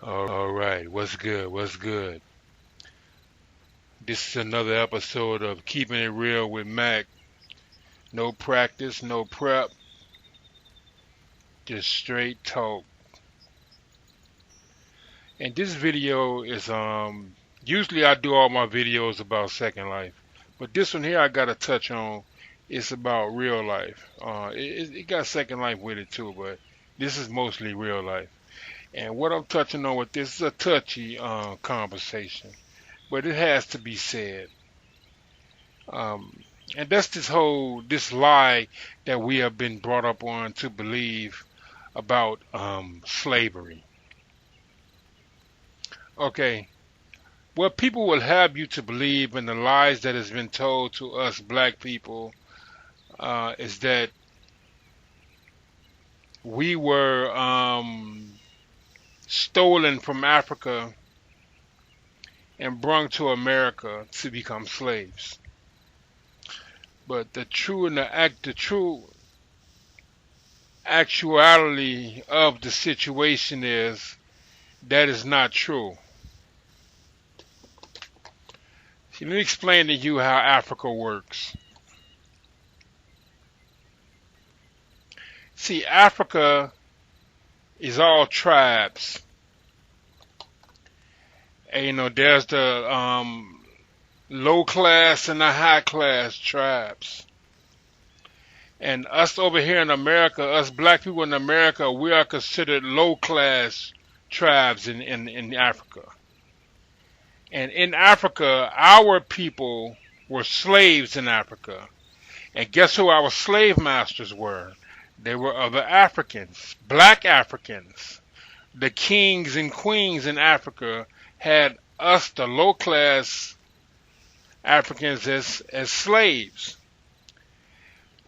All right, what's good? What's good? This is another episode of Keeping It Real with Mac. No practice, no prep, just straight talk. And this video is usually I do all my videos about Second Life, but this one here I got to touch on. It's about real life. It got Second Life with it too, but this is mostly real life. And what I'm touching on with this is a touchy conversation, but it has to be said. Um, and that's this lie that we have been brought up on to believe about slavery. Okay, what people will have you to believe in the lies that has been told to us black people is that we were stolen from Africa and brought to America to become slaves. But the true actuality of the situation is that is not true. See, let me explain to you how Africa works. See, Africa is all tribes. And, there's the low class and the high class tribes. And us over here in America, us black people in America, we are considered low class tribes in Africa. And in Africa, our people were slaves in Africa. And guess who our slave masters were? They were other Africans, black Africans. The kings and queens in Africa had us, the low class Africans, as slaves.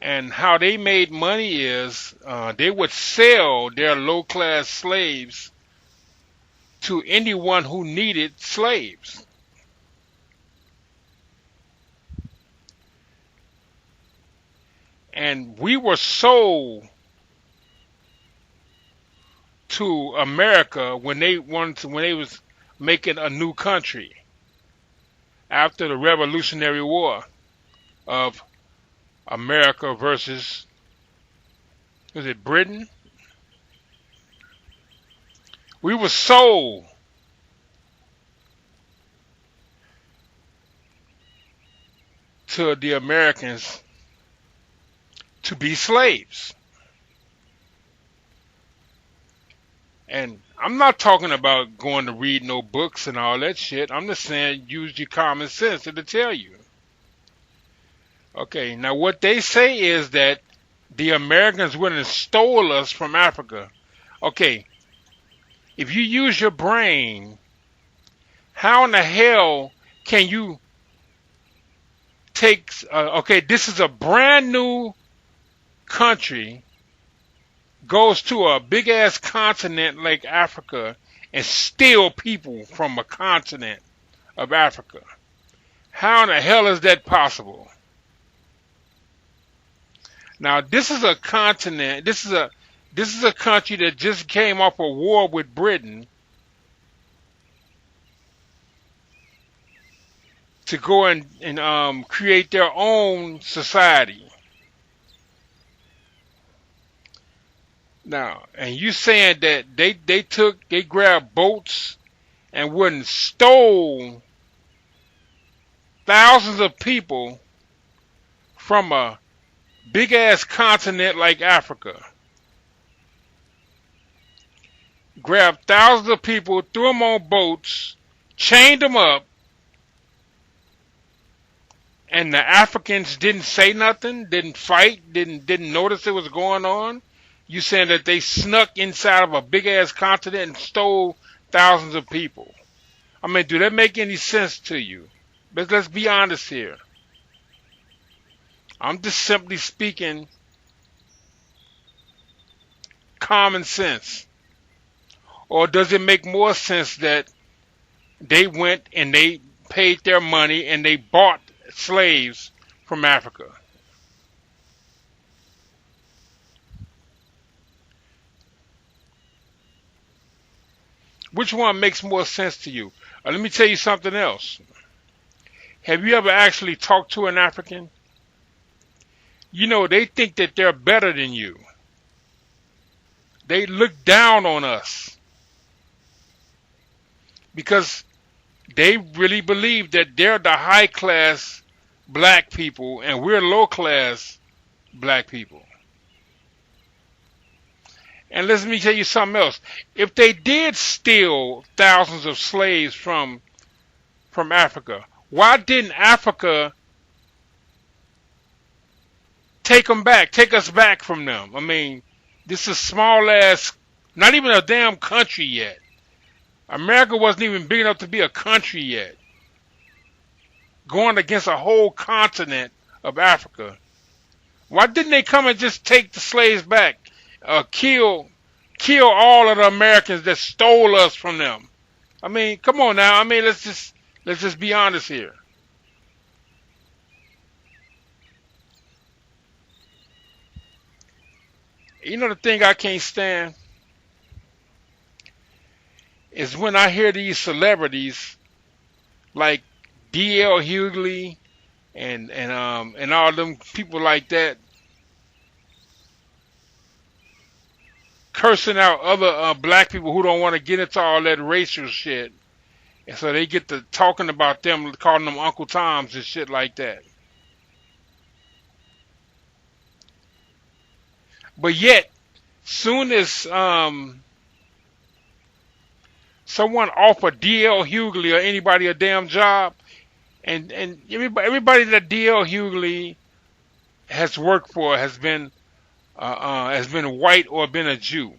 And how they made money is they would sell their low class slaves to anyone who needed slaves. And we were sold to America when they was making a new country after the Revolutionary War of America versus, was it Britain? We were sold to the Americans to be slaves. And I'm not talking about going to read no books and all that shit. I'm just saying use your common sense to tell you. Okay, now what they say is that the Americans went and stole us from Africa. Okay, if you use your brain, how in the hell can you take, okay, this is a brand new country, goes to a big ass continent like Africa and steal people from a continent of Africa. How in the hell is that possible? Now this is a continent, this is a country that just came off a war with Britain to go and create their own society. Now, and you saying that they grabbed boats and went and stole thousands of people from a big ass continent like Africa. Grabbed thousands of people, threw them on boats, chained them up, and the Africans didn't say nothing, didn't fight, didn't notice it was going on. You saying that they snuck inside of a big ass continent and stole thousands of people? I mean, do that make any sense to you? Let's be honest here. I'm just simply speaking common sense. Or does it make more sense that they went and they paid their money and they bought slaves from Africa? Which one makes more sense to you? Let me tell you something else. Have you ever actually talked to an African? You know, they think that they're better than you. They look down on us because they really believe that they're the high class black people and we're low class black people. And let me tell you something else. If they did steal thousands of slaves from Africa, why didn't Africa take us back from them? I mean, this is small ass, not even a damn country yet. America wasn't even big enough to be a country yet. Going against a whole continent of Africa. Why didn't they come and just take the slaves back? Kill all of the Americans that stole us from them. I mean, come on now. I mean, let's just be honest here. You know the thing I can't stand is when I hear these celebrities like D.L. Hughley and all them people like that cursing out other black people who don't want to get into all that racial shit, and so they get to talking about them, calling them Uncle Toms and shit like that. But yet, soon as someone offer D.L. Hughley or anybody a damn job, and everybody that D.L. Hughley has worked for has been white or been a Jew.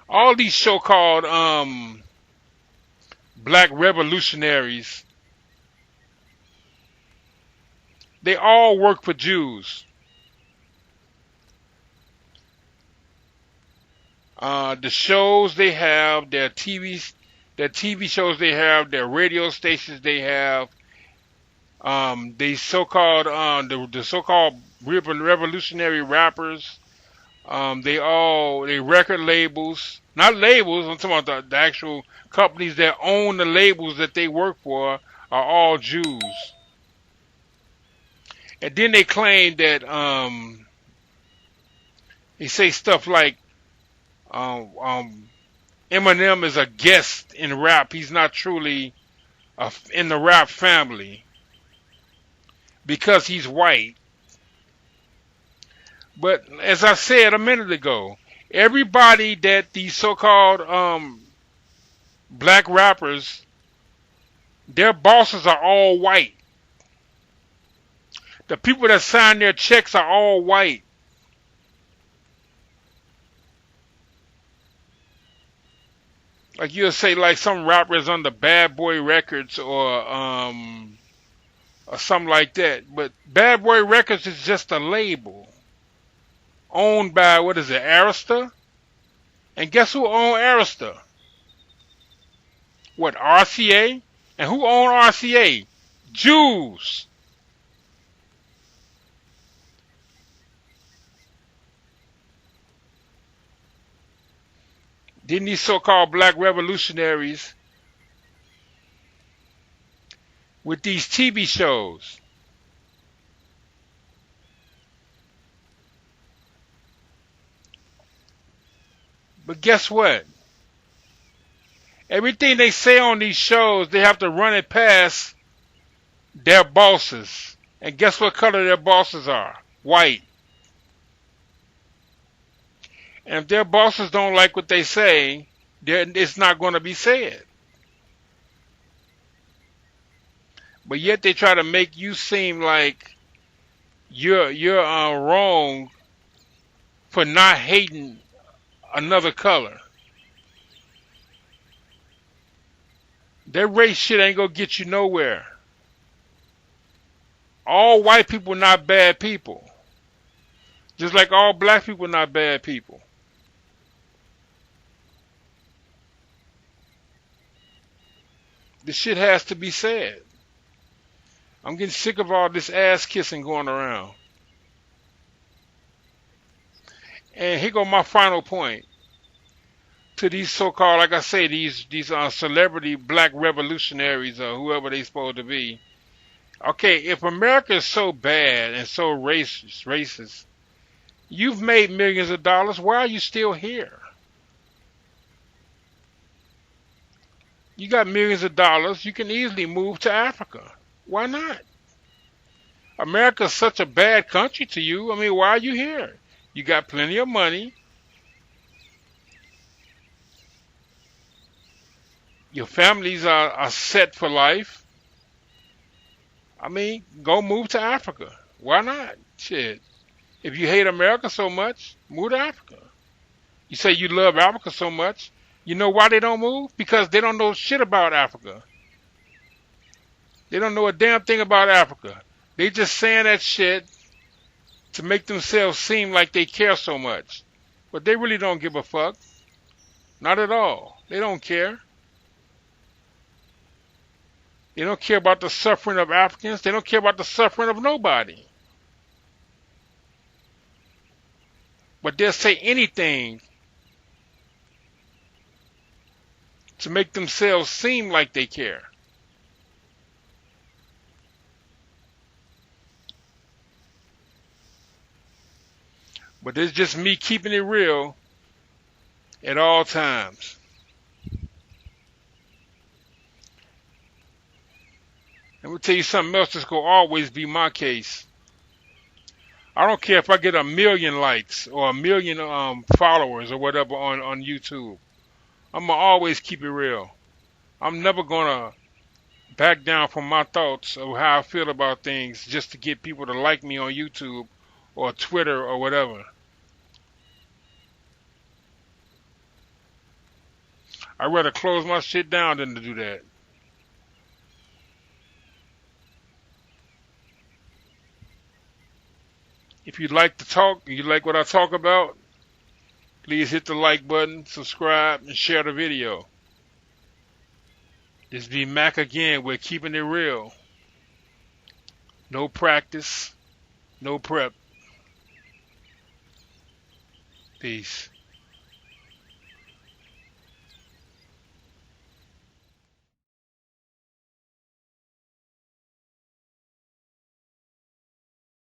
All these so-called black revolutionaries, they all work for Jews. The shows they have, their TV shows they have, their radio stations they have, the so-called the so-called revolutionary rappers, they record labels, not labels. I'm talking about the actual companies that own the labels that they work for are all Jews. And then they claim that they say stuff like Eminem is a guest in rap. He's not truly in the rap family because he's white. But as I said a minute ago, everybody that these so-called black rappers, their bosses are all white. The people that sign their checks are all white. Like you'll say, like some rappers under Bad Boy Records or something like that. But Bad Boy Records is just a label owned by, what is it, Arista? And guess who owned Arista? What, RCA? And who owned RCA? Jews. Didn't these so-called black revolutionaries with these TV shows, but guess what? Everything they say on these shows, they have to run it past their bosses. And guess what color their bosses are? White. And if their bosses don't like what they say, then it's not going to be said. But yet they try to make you seem like you're wrong for not hating another color. That race shit ain't gonna get you nowhere. All white people not bad people. Just like all black people not bad people. This shit has to be said. I'm getting sick of all this ass kissing going around. And here go my final point to these so-called, like I say, these celebrity black revolutionaries or whoever they supposed to be. Okay, if America is so bad and so racist, you've made millions of dollars. Why are you still here? You got millions of dollars. You can easily move to Africa. Why not? America's such a bad country to you. I mean, why are you here? You got plenty of money. Your families are set for life. I mean, go move to Africa. Why not? Shit. If you hate America so much, move to Africa. You say you love Africa so much. You know why they don't move? Because they don't know shit about Africa. They don't know a damn thing about Africa. They just saying that shit to make themselves seem like they care so much. But they really don't give a fuck. Not at all. They don't care. They don't care about the suffering of Africans. They don't care about the suffering of nobody. But they'll say anything to make themselves seem like they care. But it's just me keeping it real at all times. Let me tell you something else that's going to always be my case. I don't care if I get 1,000,000 likes or 1,000,000 followers or whatever on YouTube. I'm going to always keep it real. I'm never going to back down from my thoughts of how I feel about things just to get people to like me on YouTube or Twitter or whatever. I'd rather close my shit down than to do that. If you like to talk, you like what I talk about, please hit the like button, subscribe, and share the video. This be Mac again. We're keeping it real. No practice, no prep. Peace.